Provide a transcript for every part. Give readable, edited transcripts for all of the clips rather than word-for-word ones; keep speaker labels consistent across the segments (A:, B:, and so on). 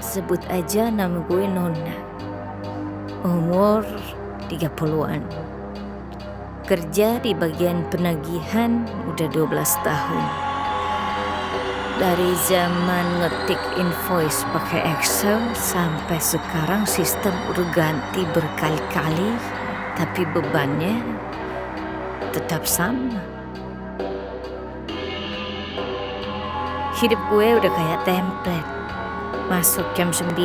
A: Sebut aja nama gue Nona. Umur 30-an. Kerja di bagian penagihan udah 12 tahun. Dari zaman ngetik invoice pakai Excel sampai sekarang sistem udah ganti berkali-kali, tapi bebannya tetap sama. Hidup gue udah kayak template. Masuk jam 9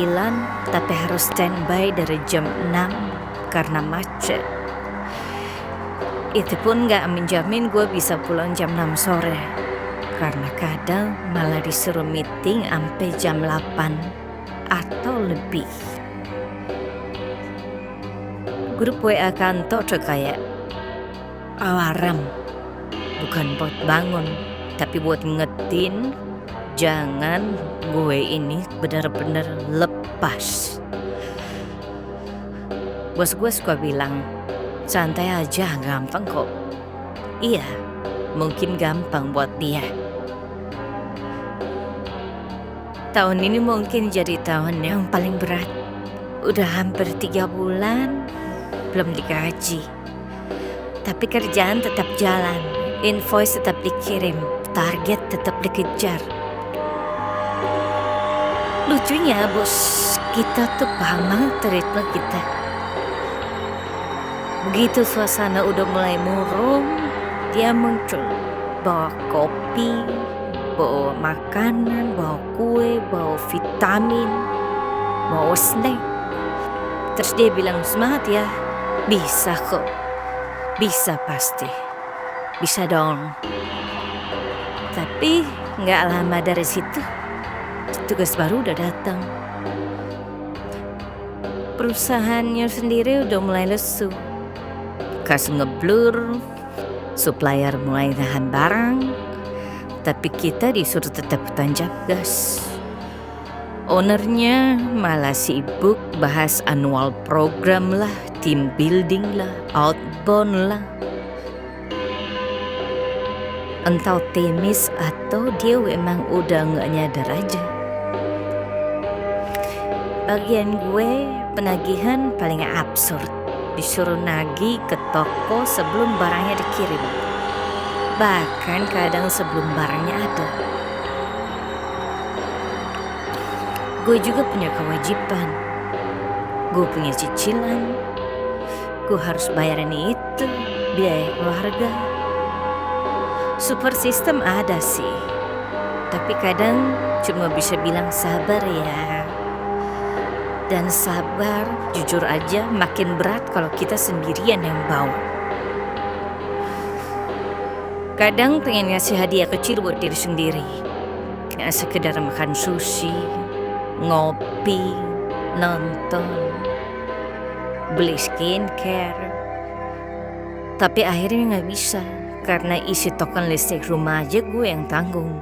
A: tapi harus standby dari jam 6 karena macet. Itu pun gak menjamin gue bisa pulang jam 6 sore. Karena kadang malah disuruh meeting sampai jam 8 atau lebih. Grup WA kantor tuh kayak alarm. Bukan buat bangun, tapi buat ngetin jangan gue ini benar-benar lepas. Bos gue suka bilang, santai aja, gampang kok. Iya, mungkin gampang buat dia. Tahun ini mungkin jadi tahun yang paling berat. Udah hampir 3 bulan, belum digaji. Tapi kerjaan tetap jalan, invoice tetap dikirim, target tetap dikejar. Lucunya bos kita tuh paham banget ritme kita. Begitu suasana udah mulai murung, dia muncul. Bawa kopi, bawa makanan, bawa kue, bawa vitamin, bawa snack. Terus dia bilang, semangat ya, bisa kok. Bisa pasti, bisa dong. Tapi gak lama dari situ, tugas baru udah datang. Perusahaannya sendiri udah mulai lesu. Kas ngeblur, supplier mulai nahan barang, tapi kita disuruh tetap tancap gas. Ownernya malah sibuk bahas annual program lah, team building lah, outbound lah. Entah temis atau dia memang udah gak nyadar aja. Bagian gue penagihan paling absurd. Disuruh nagih ke toko sebelum barangnya dikirim. Bahkan kadang sebelum barangnya ada. Gue juga punya kewajiban. Gue punya cicilan. Gue harus bayar ini itu, biaya keluarga. Support system ada sih, tapi kadang cuma bisa bilang sabar ya. Dan sabar, jujur aja makin berat kalau kita sendirian yang bawa. Kadang pengen ngasih hadiah kecil buat diri sendiri. Kayak sekedar makan sushi, ngopi, nonton, beli skincare. Tapi akhirnya gak bisa. Karena isi token listrik rumah aja gue yang tanggung.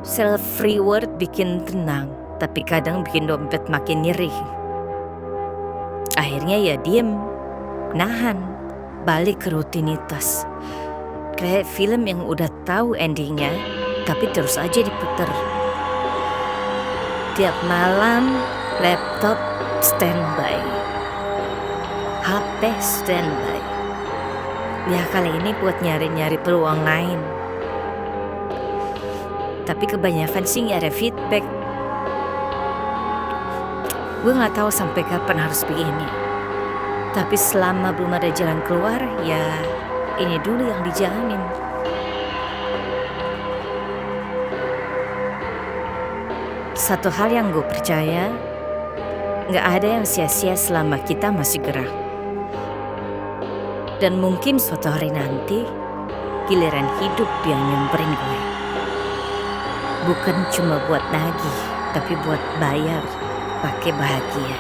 A: Self reward bikin tenang, tapi kadang bikin dompet makin nyeri. Akhirnya ya diem, nahan, balik ke rutinitas. Kayak film yang udah tahu endingnya, tapi terus aja diputer. Tiap malam laptop standby, HP standby. Ya kali ini buat nyari-nyari peluang lain. Tapi kebanyakan sih gak ada feedback. Gue gak tahu sampai kapan harus begini. Tapi selama belum ada jalan keluar, ya ini dulu yang dijalanin. Satu hal yang gue percaya, gak ada yang sia-sia selama kita masih gerak. Dan mungkin suatu hari nanti, giliran hidup yang nyamperin gue. Bukan cuma buat nagih, tapi buat bayar pakai bahagia.